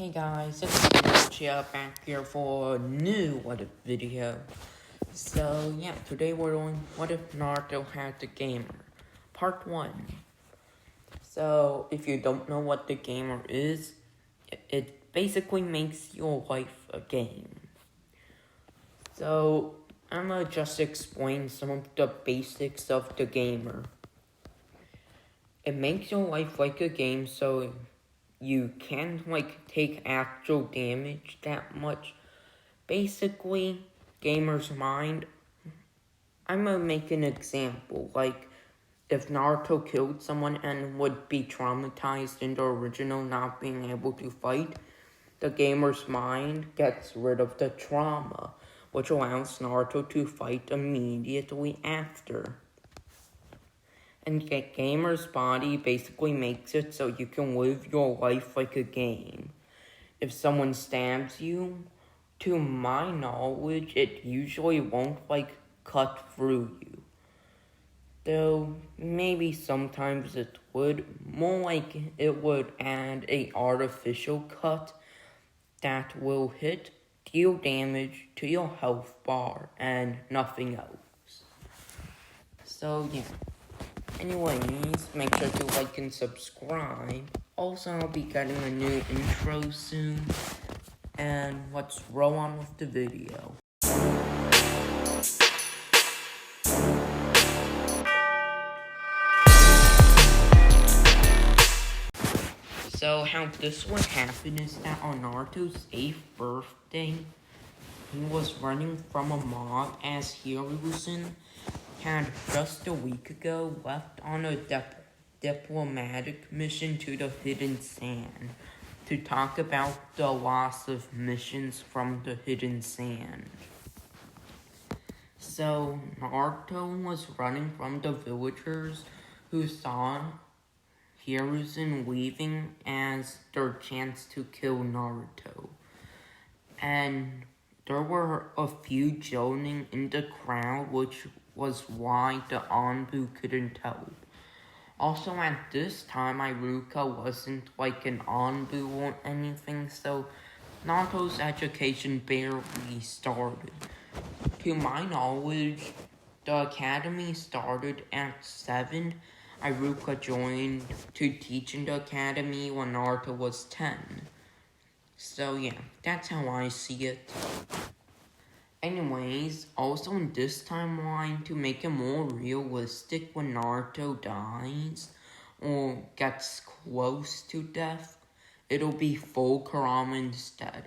Hey guys, it's Naruto back here for a new What If video. So yeah, today we're doing What If Naruto Had the Gamer, Part 1. So if you don't know what the gamer is, it basically makes your life a game. So I'm gonna just explain some of the basics of the gamer. It makes your life like a game, so you can't take actual damage that much. Basically, gamer's mind. I'm gonna make an example. Like, if Naruto killed someone and would be traumatized in the original not being able to fight, the gamer's mind gets rid of the trauma, which allows Naruto to fight immediately after. And gamer's body basically makes it so you can live your life like a game. If someone stabs you, to my knowledge, it usually won't cut through you. Though maybe sometimes it would, more like it would add a artificial cut that will deal damage to your health bar and nothing else. So yeah. Anyways, make sure to like and subscribe. Also, I'll be getting a new intro soon. And let's roll on with the video. So how this would happen is that on Naruto's 8th birthday, he was running from a mob as Hiruzen had just a week ago left on a diplomatic mission to the Hidden Sand to talk about the loss of missions from the Hidden Sand. So Naruto was running from the villagers who saw Hiruzen leaving as their chance to kill Naruto. And there were a few joining in the crowd, which was why the Anbu couldn't help. Also, at this time, Iruka wasn't like an Anbu or anything, so Naruto's education barely started. To my knowledge, the academy started at 7. Iruka joined to teach in the academy when Naruto was 10. So yeah, that's how I see it. Anyways, also in this timeline, to make it more realistic, when Naruto dies or gets close to death, it'll be full Kurama instead.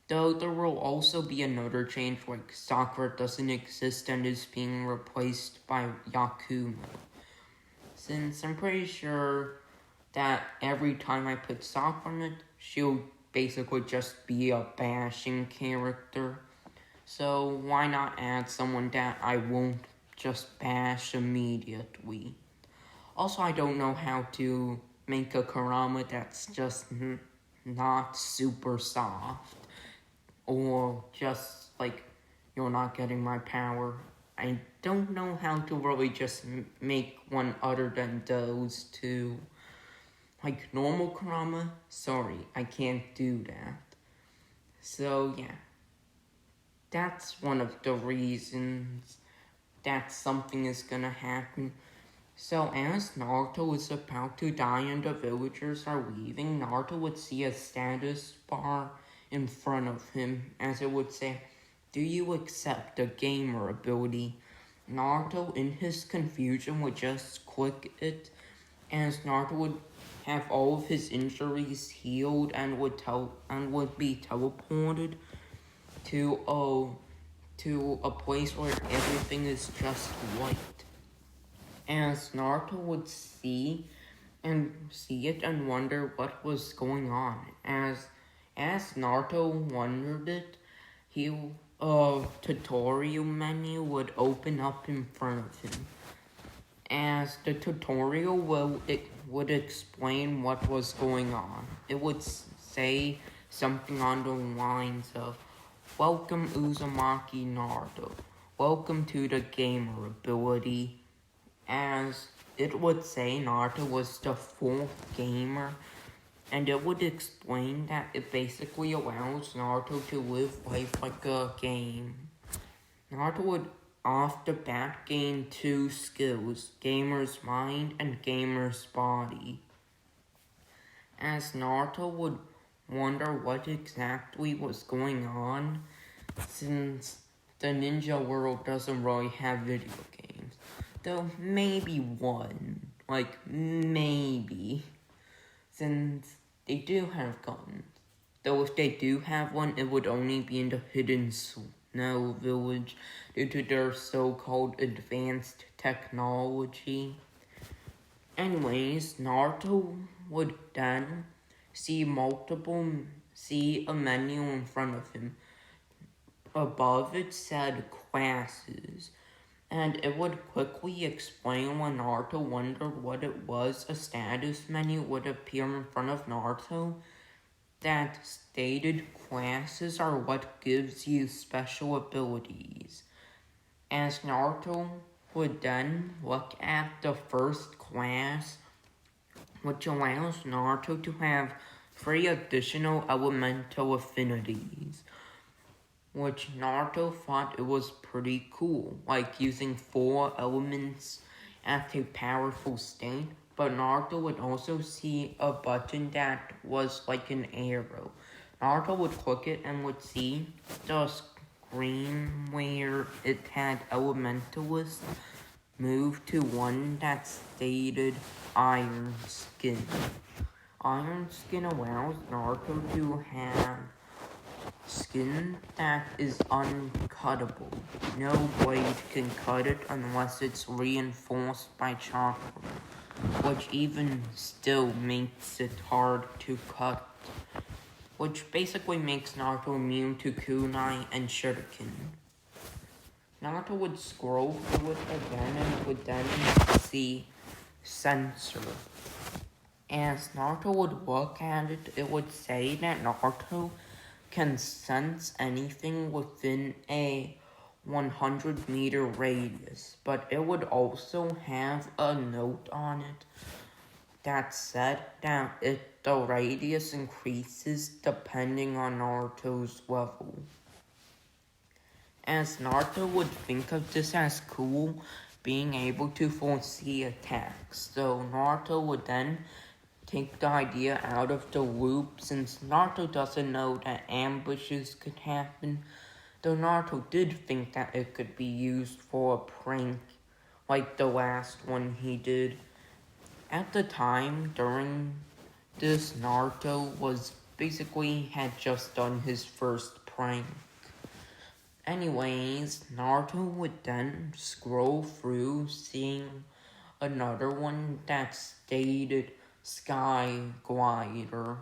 Though there will also be another change, like Sakura doesn't exist and is being replaced by Yakumo. Since I'm pretty sure that every time I put Sakura on it, she'll basically just be a bashing character. So why not add someone that I won't just bash immediately? Also, I don't know how to make a Kurama that's just not super soft. Or just you're not getting my power. I don't know how to really just make one other than those two. Like normal Kurama, sorry, I can't do that. So yeah, that's one of the reasons that something is gonna happen. So as Naruto is about to die and the villagers are leaving, Naruto would see a status bar in front of him, as it would say, "Do you accept the gamer ability?" Naruto, in his confusion, would just click it, as Naruto would have all of his injuries healed and would be teleported to a place where everything is just white. As Naruto would see it and wonder what was going on. As Naruto wondered it, a tutorial menu would open up in front of him. As the tutorial would explain what was going on. It would say something on the lines of, "Welcome Uzumaki Naruto. Welcome to the gamer ability." As it would say Naruto was the 4th gamer And it would explain that it basically allows Naruto to live life like a game. Naruto would off the bat gain two skills, Gamer's Mind and Gamer's Body. As Naruto would wonder what exactly was going on, since the ninja world doesn't really have video games. Though maybe one. Like, maybe. Since they do have guns. Though if they do have one, it would only be in the hidden snow village due to their so-called advanced technology. Anyways, Naruto would then see a menu in front of him. Above it said classes, and it would quickly explain when Naruto wondered what it was. A status menu would appear in front of Naruto that stated classes are what gives you special abilities. As Naruto would then look at the first class, which allows Naruto to have 3 additional elemental affinities, which Naruto thought it was pretty cool, like using 4 elements at a powerful state. But Naruto would also see a button that was like an arrow. Naruto would click it and would see the screen where it had Elementalist move to one that stated Iron Skin. Iron Skin allows Naruto to have skin that is uncuttable. No blade can cut it unless it's reinforced by chakra, which even still makes it hard to cut, which basically makes Naruto immune to kunai and shuriken. Naruto would scroll through it again and would then see Sensor. As Naruto would look at it, it would say that Naruto can sense anything within a 100-meter radius, but it would also have a note on it that said that the radius increases depending on Naruto's level. As Naruto would think of this as cool, being able to foresee attacks, so Naruto would then take the idea out of the loop since Naruto doesn't know that ambushes could happen, though Naruto did think that it could be used for a prank like the last one he did. At the time, during this, Naruto had just done his first prank. Anyways, Naruto would then scroll through seeing another one that stated Sky Glider,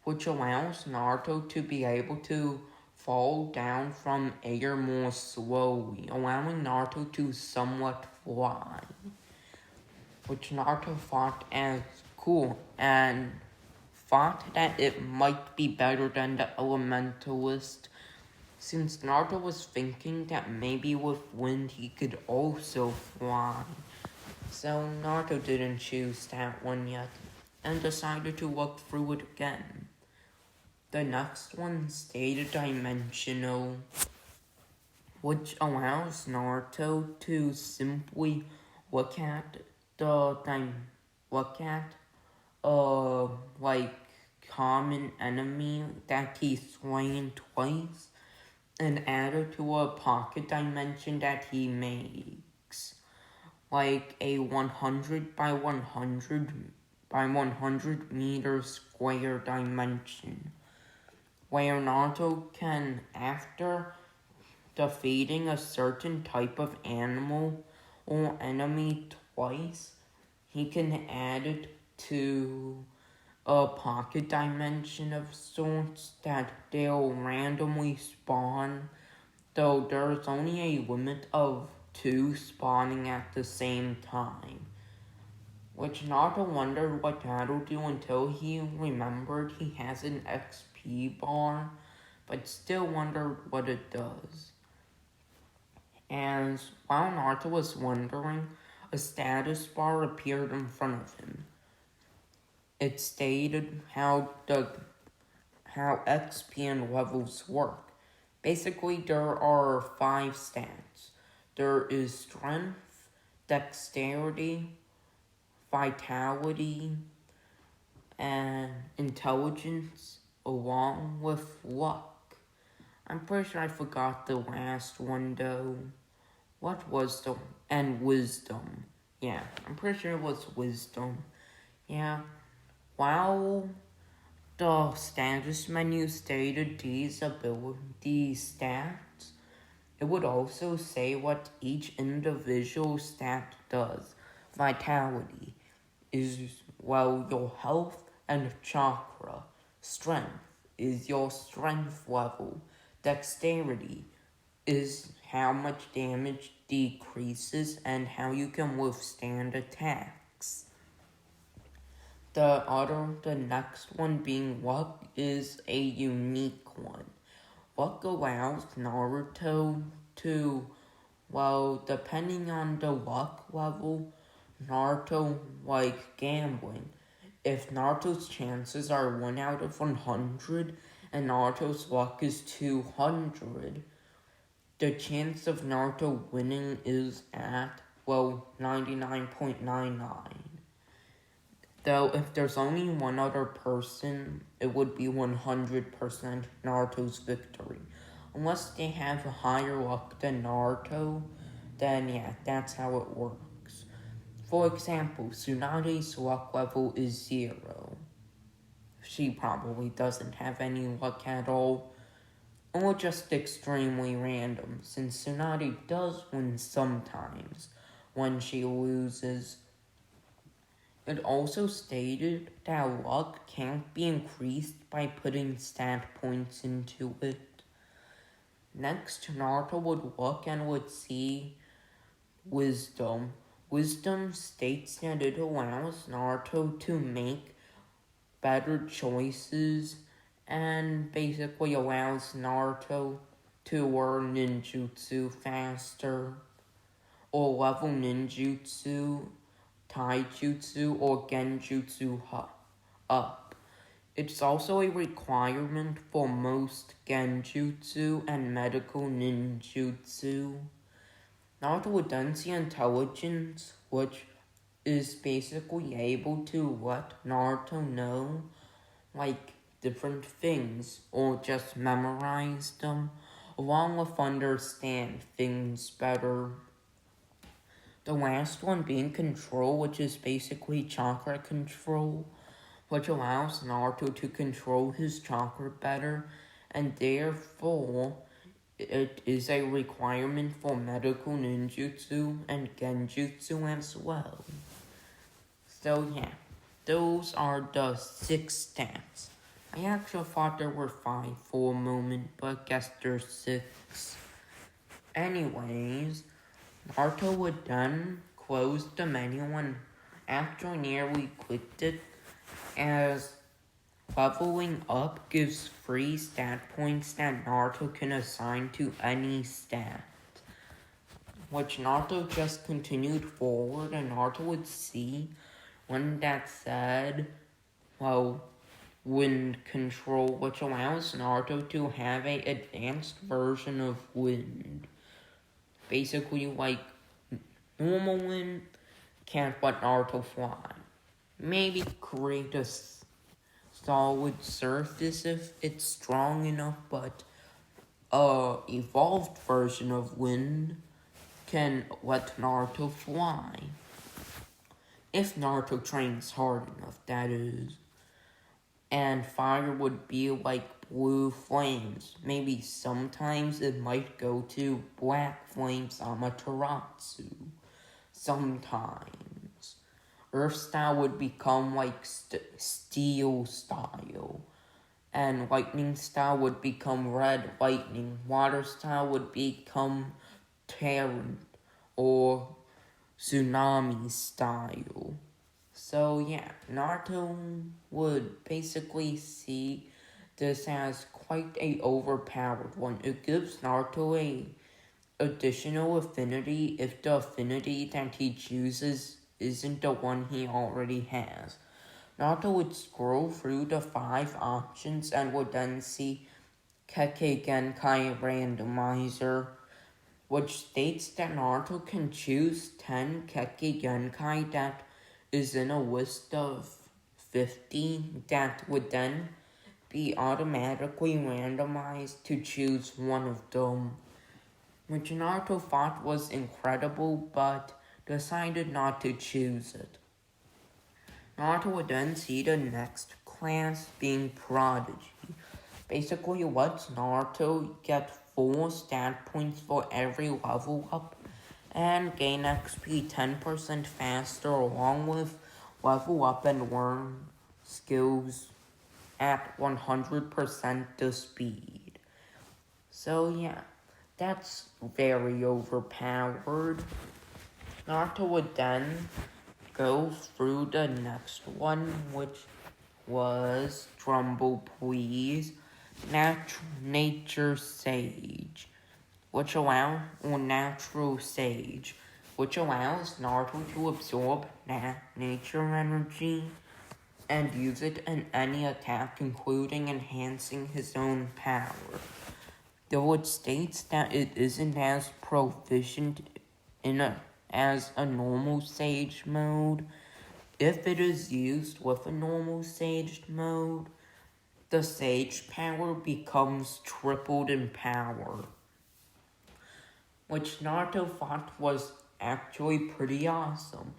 which allows Naruto to be able to fall down from air more slowly, allowing Naruto to somewhat fly, which Naruto thought as cool and thought that it might be better than the Elementalist, since Naruto was thinking that maybe with wind he could also fly. So Naruto didn't choose that one yet, and decided to look through it again. The next one stated Dimensional, which allows Naruto to simply look at common enemy that he's slain twice and add it to a pocket dimension that he makes, like a 100 by 100 by 100 meter square dimension, where Naruto can, after defeating a certain type of animal or enemy twice, he can add it to a pocket dimension of sorts that they'll randomly spawn, though there's only a limit of 2 spawning at the same time. Which Naruto wondered what that'll do until he remembered he has an XP bar, but still wondered what it does. And while Naruto was wondering, a status bar appeared in front of him. It stated how XP and levels work. Basically, there are 5 stats. There is strength, dexterity, vitality, and intelligence, along with luck. I'm pretty sure I forgot the last one though. What was the. And wisdom. Yeah, I'm pretty sure it was wisdom. Yeah. While the status menu stated these stats, it would also say what each individual stat does. Vitality is, well, your health and chakra. Strength is your strength level. Dexterity is how much damage decreases and how you can withstand attacks. The next one being luck is a unique one. Luck allows Naruto to, well, depending on the luck level, Naruto like gambling. If Naruto's chances are 1 out of 100 and Naruto's luck is 200, the chance of Naruto winning is at, well, 99.99. Though if there's only one other person, it would be 100% Naruto's victory. Unless they have higher luck than Naruto, then yeah, that's how it works. For example, Tsunade's luck level is 0. She probably doesn't have any luck at all, or just extremely random, since Tsunade does win sometimes when she loses. It also stated that luck can't be increased by putting stat points into it. Next, Naruto would look and would see wisdom. Wisdom states that it allows Naruto to make better choices and basically allows Naruto to learn ninjutsu faster or level ninjutsu, taijutsu, or genjutsu up. It's also a requirement for most genjutsu and medical ninjutsu. Naruto would then see intelligence, which is basically able to let Naruto know, like, different things, or just memorize them, along with understand things better. The last one being control, which is basically chakra control, which allows Naruto to control his chakra better, and therefore it is a requirement for medical ninjutsu and genjutsu as well. So yeah, those are the 6 stats. I actually thought there were 5 for a moment, but guess there's 6. Anyways, Naruto would then close the menu and after nearly clicked it, as leveling up gives free stat points that Naruto can assign to any stat. Which Naruto just continued forward, and Naruto would see one that said, well, wind control, which allows Naruto to have a advanced version of wind. Basically, like normal wind can't let Naruto fly. Maybe create a solid surface if it's strong enough, but a evolved version of wind can let Naruto fly. If Naruto trains hard enough, that is. And fire would be like blue flames. Maybe sometimes it might go to black flames Amaterasu. Sometimes. Earth style would become like steel style. And lightning style would become red lightning. Water style would become torrent or tsunami style. So yeah, Naruto would basically see this as quite a overpowered one. It gives Naruto a additional affinity if the affinity that he chooses isn't the one he already has. Naruto would scroll through the 5 options and would then see Kekkei Genkai Randomizer, which states that Naruto can choose 10 Kekkei Genkai that is in a list of 50 that would then be automatically randomized to choose one of them, which Naruto thought was incredible but decided not to choose it. Naruto would then see the next class being Prodigy. Basically, lets Naruto get full stat points for every level up and gain XP 10% faster along with level up and learn skills at 100% the speed. So yeah, that's very overpowered. Naruto would then go through the next one, which was, drumble please, Nature Sage, Natural Sage, which allows Naruto to absorb nature energy and use it in any attack, including enhancing his own power. Though it states that it isn't as proficient as a normal Sage mode, if it is used with a normal Sage mode, the Sage power becomes tripled in power, which Naruto thought was actually pretty awesome.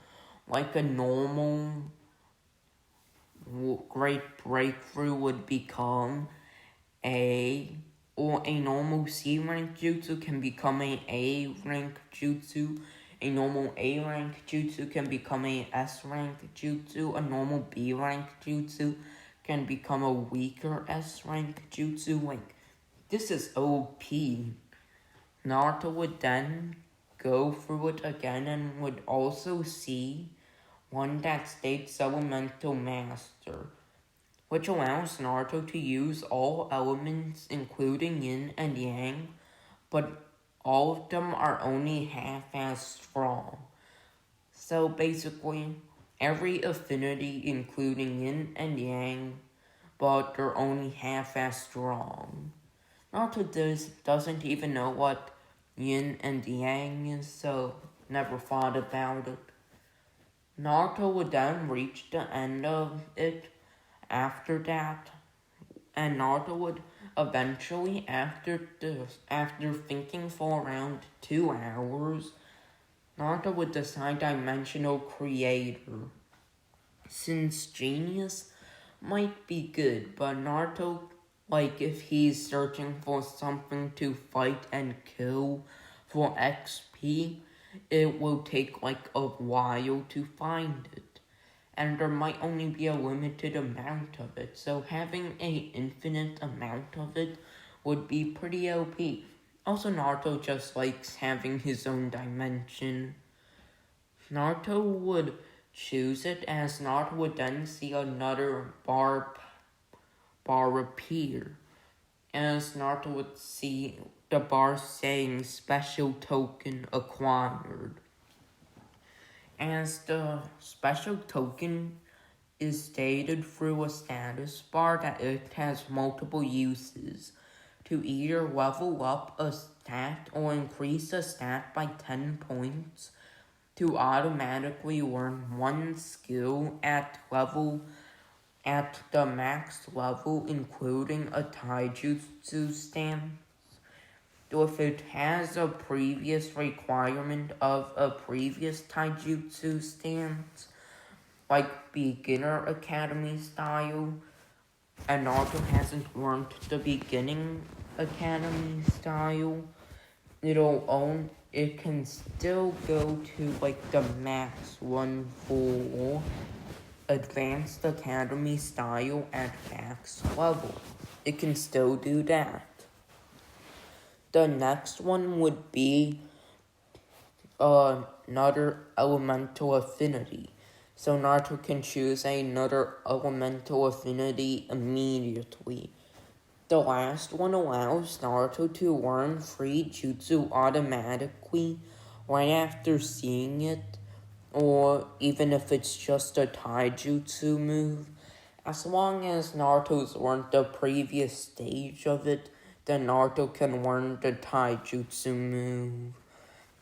Like a normal great breakthrough would become a normal C rank jutsu can become A rank jutsu. A normal A rank jutsu can become a S rank jutsu. A normal B rank jutsu can become a weaker S rank jutsu. Like, this is OP. Naruto would then go through it again and would also see one that states Elemental Master, which allows Naruto to use all elements including yin and yang, but all of them are only half as strong. So basically, every affinity including yin and yang, but they're only half as strong. Naruto doesn't even know what yin and yang is, so never thought about it. Naruto would then reach the end of it after that, and Naruto would eventually, after thinking for around 2 hours, Naruto would decide Dimensional Creator. Since Genius might be good, but Naruto, like if he's searching for something to fight and kill for XP, it will take like a while to find it. And there might only be a limited amount of it, so having an infinite amount of it would be pretty OP. Also, Naruto just likes having his own dimension. Naruto would choose it as Naruto would then see another bar appear, as Naruto would see the bar saying special token acquired. As the special token is stated through a status bar that it has multiple uses to either level up a stat or increase a stat by 10 points, to automatically learn one skill at the max level, including a taijutsu stance, if it has a previous requirement of a previous taijutsu stance, like beginner academy style, and Naruto hasn't learned the beginning academy style, it can still go to like the max one for advanced academy style at max level. It can still do that. The next one would be another elemental affinity. So Naruto can choose another elemental affinity immediately. The last one allows Naruto to learn free jutsu automatically right after seeing it, or even if it's just a taijutsu move. As long as Naruto's learned the previous stage of it, then Naruto can learn the taijutsu move.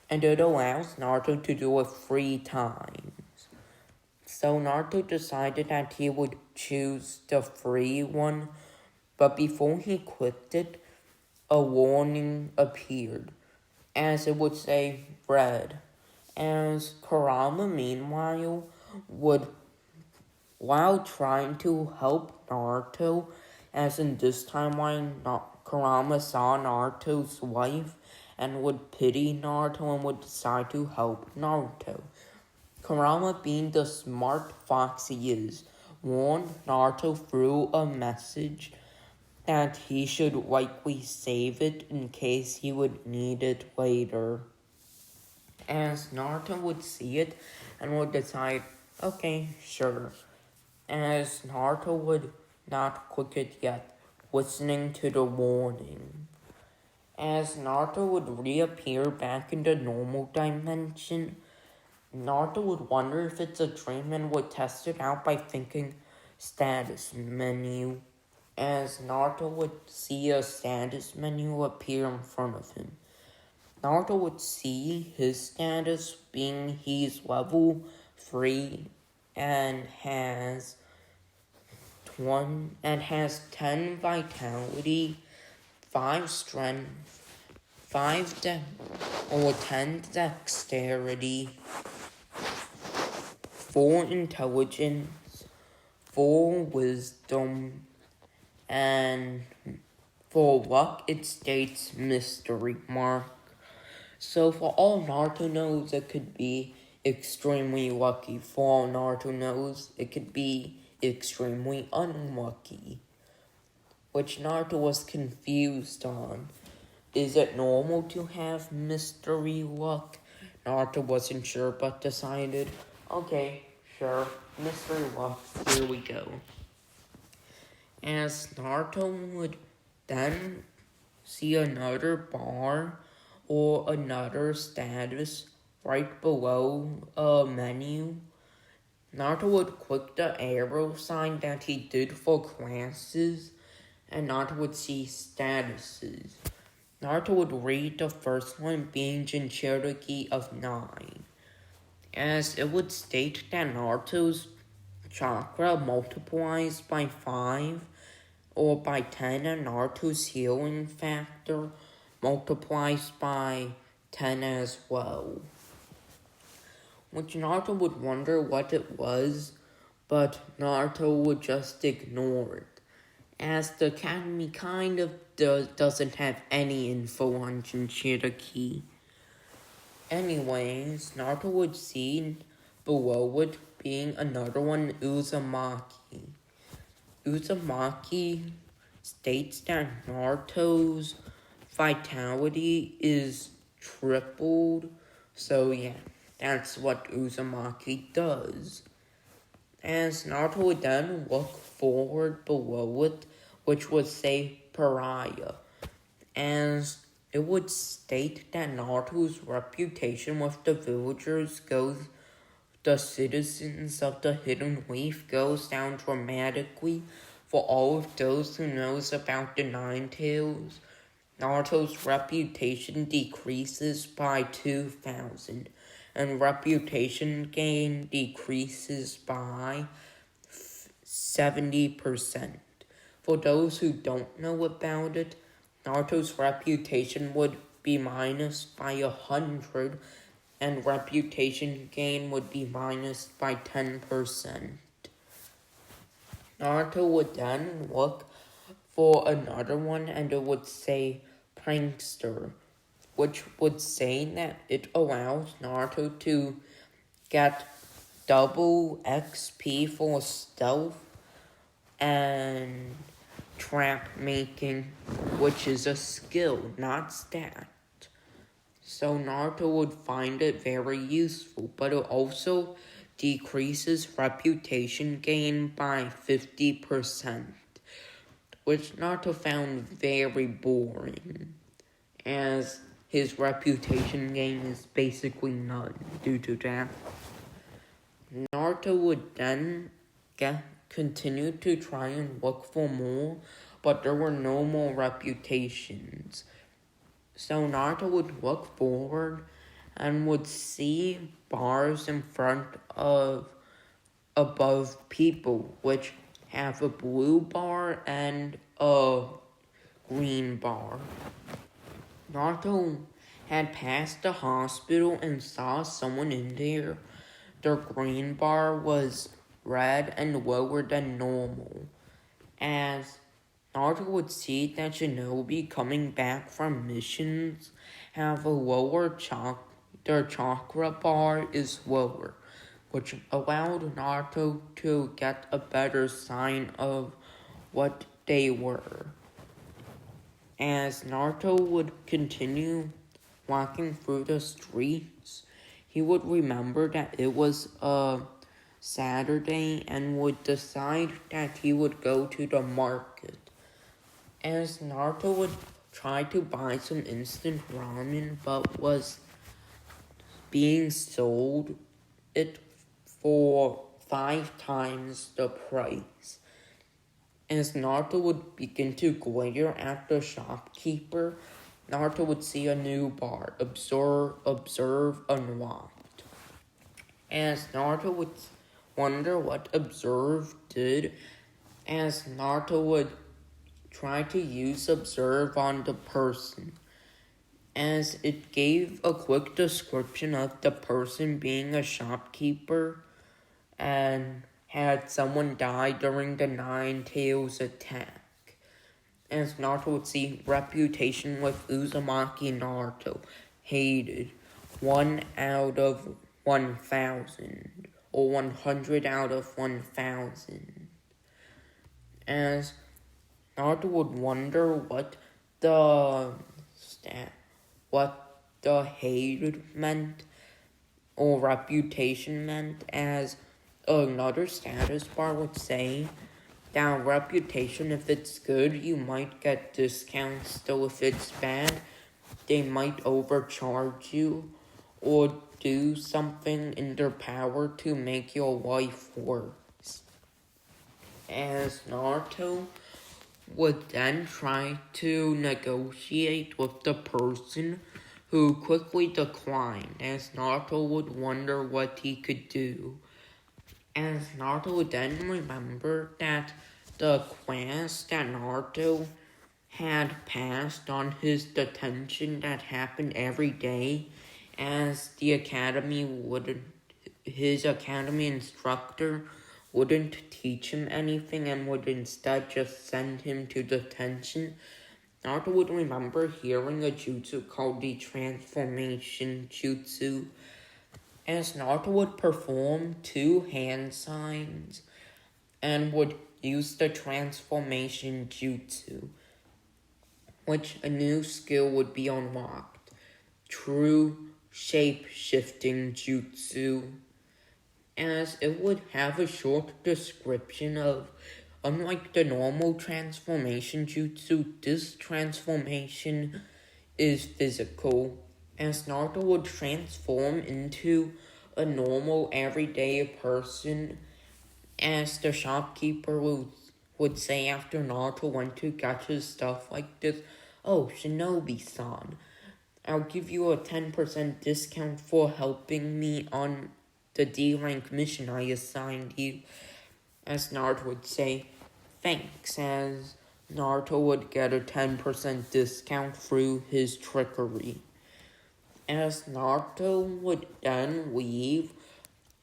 And it allows Naruto to do it 3 times. So Naruto decided that he would choose the free one, but before he clicked it, a warning appeared, as it would say red, as Kurama meanwhile would, while trying to help Naruto, as in this timeline, Kurama saw Naruto's wife and would pity Naruto and would decide to help Naruto. Kurama, being the smart fox he is, warned Naruto through a message that he should likely save it in case he would need it later. As Naruto would see it and would decide, okay, sure. As Naruto would not click it yet, listening to the warning. As Naruto would reappear back in the normal dimension, Naruto would wonder if it's a dream and would test it out by thinking status menu. As Naruto would see a status menu appear in front of him. Naruto would see his status being he's level 3 and has 10 vitality, 5 strength, 10 dexterity, 4 intelligence, 4 wisdom, and for luck it states mystery mark. So for all Naruto knows, it could be extremely lucky. For all Naruto knows, it could be extremely unlucky. Which Naruto was confused on. Is it normal to have mystery luck? Naruto wasn't sure but decided, okay, sure, mystery luck, here we go. As Naruto would then see another bar or another status right below a menu, Naruto would click the arrow sign that he did for classes, and Naruto would see statuses. Naruto would read the first one being Jinchuriki of 9, as it would state that Naruto's chakra multiplies by 5 or by 10, and Naruto's healing factor multiplies by 10 as well. Which Naruto would wonder what it was, but Naruto would just ignore it, as the Academy kind of doesn't have any info on Jinchuriki. Anyways, Naruto would see below it being another one, Uzumaki. Uzumaki states that Naruto's vitality is tripled, so yeah, that's what Uzumaki does. As Naruto would then look forward below it, which would say Pariah, as it would state that Naruto's reputation with the villagers the citizens of the Hidden Leaf goes down dramatically. For all of those who knows about the Nine Tails, Naruto's reputation decreases by 2,000, and reputation gain decreases by 70%. For those who don't know about it, Naruto's reputation would be minus by 100, and reputation gain would be minus by 10%. Naruto would then look for another one, and it would say Prankster, which would say that it allows Naruto to get double XP for stealth and trap making, which is a skill, not stat. So Naruto would find it very useful, but it also decreases reputation gain by 50%, which Naruto found very boring, as his reputation gain is basically none due to that. Naruto would then continue to try and look for more, but there were no more reputations. So Naruto would look forward and would see bars in front of above people, which have a blue bar and a green bar. Naruto had passed the hospital and saw someone in there. Their green bar was red and lower than normal. As Naruto would see that Shinobi coming back from missions have a lower their chakra bar is lower, which allowed Naruto to get a better sign of what they were. As Naruto would continue walking through the streets, he would remember that it was a Saturday and would decide that he would go to the market. As Naruto would try to buy some instant ramen but was being sold it for 5 times the price. As Naruto would begin to glare at the shopkeeper, Naruto would see a new bar, observe unlocked. As Naruto would wonder what observe did, as Naruto would try to use observe on the person, as it gave a quick description of the person being a shopkeeper and had someone die during the Nine Tails attack. As Naruto would see reputation with Uzumaki Naruto, hated, 1 out of 1,000, or 100 out of 1,000. As Naruto would wonder what the hated meant, or reputation meant, as another status bar would say that reputation, if it's good, you might get discounts, though if it's bad, they might overcharge you or do something in their power to make your life worse. As Naruto would then try to negotiate with the person who quickly declined, as Naruto would wonder what he could do. As Naruto would then remember that the class that Naruto had passed on his detention that happened every day, as his academy instructor wouldn't teach him anything and would instead just send him to detention. Naruto would remember hearing a jutsu called the Transformation Jutsu, as Naruto would perform 2 hand signs and would use the Transformation Jutsu, which a new skill would be unlocked. True Shape-Shifting Jutsu, as it would have a short description of, unlike the normal transformation jutsu, this transformation is physical, as Naruto would transform into a normal everyday person, as the shopkeeper would say after Naruto went to get his stuff like this, "Oh, Shinobi-san, I'll give you a 10% discount for helping me on the D-rank mission I assigned you," as Naruto would say, "Thanks," as Naruto would get a 10% discount through his trickery. As Naruto would then leave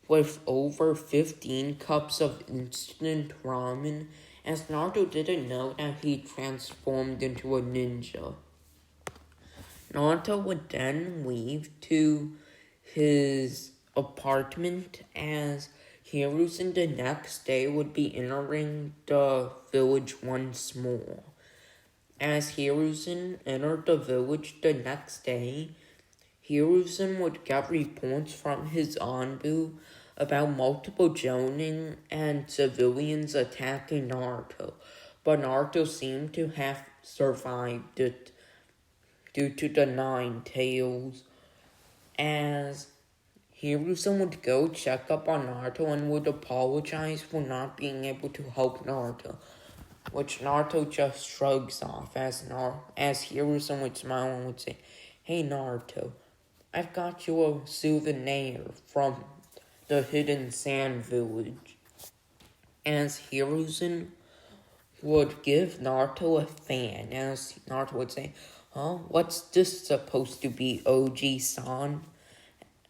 with over 15 cups of instant ramen, as Naruto didn't know that he transformed into a ninja. Naruto would then leave to his apartment, as Hiruzen the next day would be entering the village once more. As Hiruzen entered the village the next day, Hiruzen would get reports from his Anbu about multiple jonin and civilians attacking Naruto, but Naruto seemed to have survived it due to the 9 tails, as Hiruzen would go check up on Naruto and would apologize for not being able to help Naruto, which Naruto just shrugs off as Hiruzen would smile and would say, "Hey Naruto, I've got you a souvenir from the Hidden Sand Village." As Hiruzen would give Naruto a fan, as Naruto would say, "Huh? What's this supposed to be, OG-san?"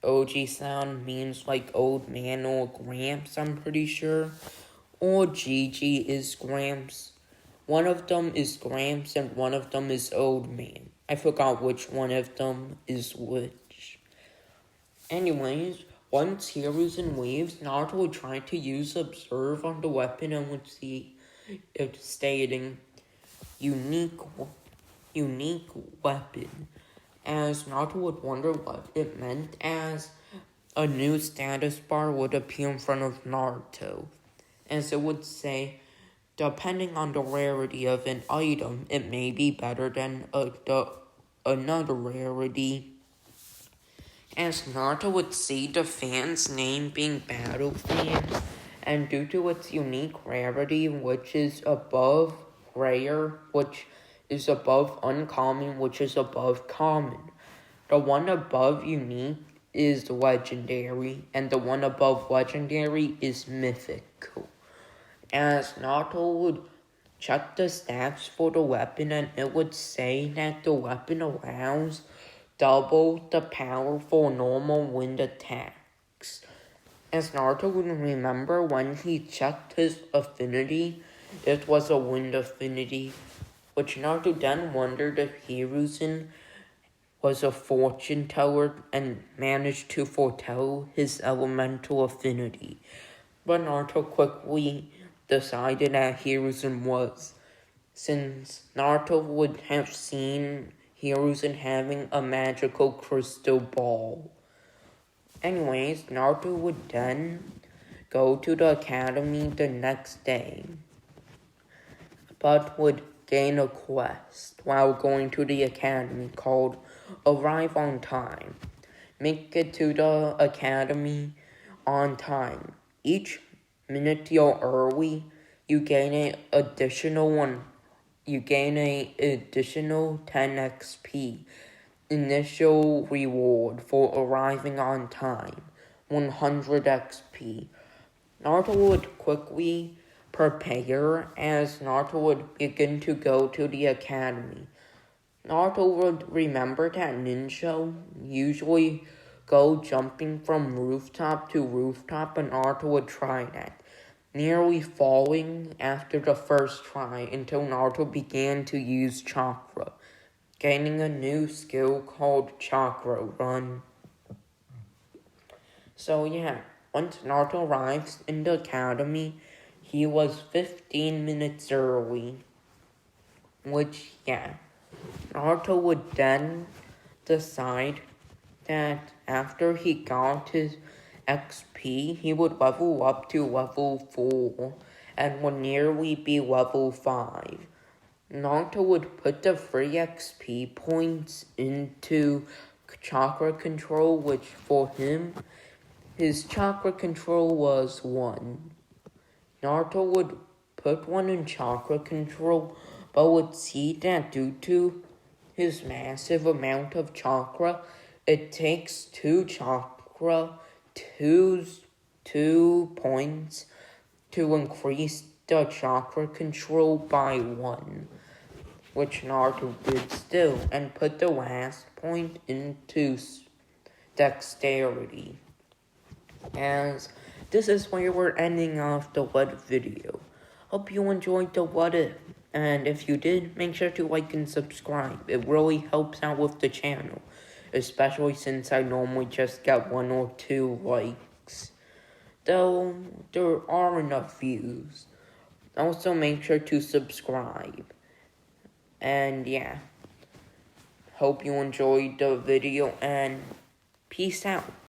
OG-san means like old man or Gramps, I'm pretty sure. Or Gigi is Gramps. One of them is Gramps and one of them is old man. I forgot which one of them is which. Anyways, once Hiruzen leaves, Naruto would try to use Observe on the weapon and would see it stating unique weapon, as Naruto would wonder what it meant, as a new status bar would appear in front of Naruto, as it would say, depending on the rarity of an item, it may be better than another rarity. As Naruto would see the fan's name being Battle Fan, and due to its unique rarity, which is above rare, which is above uncommon, which is above common. The one above unique is legendary, and the one above legendary is mythical. As Naruto would check the stats for the weapon, and it would say that the weapon allows double the power for normal wind attacks. As Naruto would remember when he checked his affinity, it was a wind affinity, which Naruto then wondered if Hiruzen was a fortune teller and managed to foretell his elemental affinity. But Naruto quickly decided that Hiruzen was, since Naruto would have seen Hiruzen having a magical crystal ball. Anyways, Naruto would then go to the academy the next day, but would gain a quest while going to the academy called Arrive on Time. Make it to the academy on time. Each minute you're early, you gain an additional 10 XP. Initial reward for arriving on time, 100 XP. Naruto would quickly prepare as Naruto would begin to go to the academy. Naruto would remember that ninja usually go jumping from rooftop to rooftop, and Naruto would try that, nearly falling after the first try until Naruto began to use chakra, gaining a new skill called Chakra Run. So yeah, once Naruto arrives in the academy, he was 15 minutes early. Which, yeah, Naruto would then decide that after he got his XP, he would level up to level 4 and would nearly be level 5. Naruto would put the free XP points into chakra control, which for him, his chakra control was 1. Naruto would put 1 in chakra control, but would see that due to his massive amount of chakra, it takes 2 chakra, 2 points to increase the chakra control by 1. Which Naruto did still, and put the last point into dexterity. As this is where we're ending off the what if video. Hope you enjoyed the what if, and if you did, make sure to like and subscribe. It really helps out with the channel, especially since I normally just get 1 or 2 likes, though there are enough views. Also make sure to subscribe. And yeah, hope you enjoyed the video, and peace out.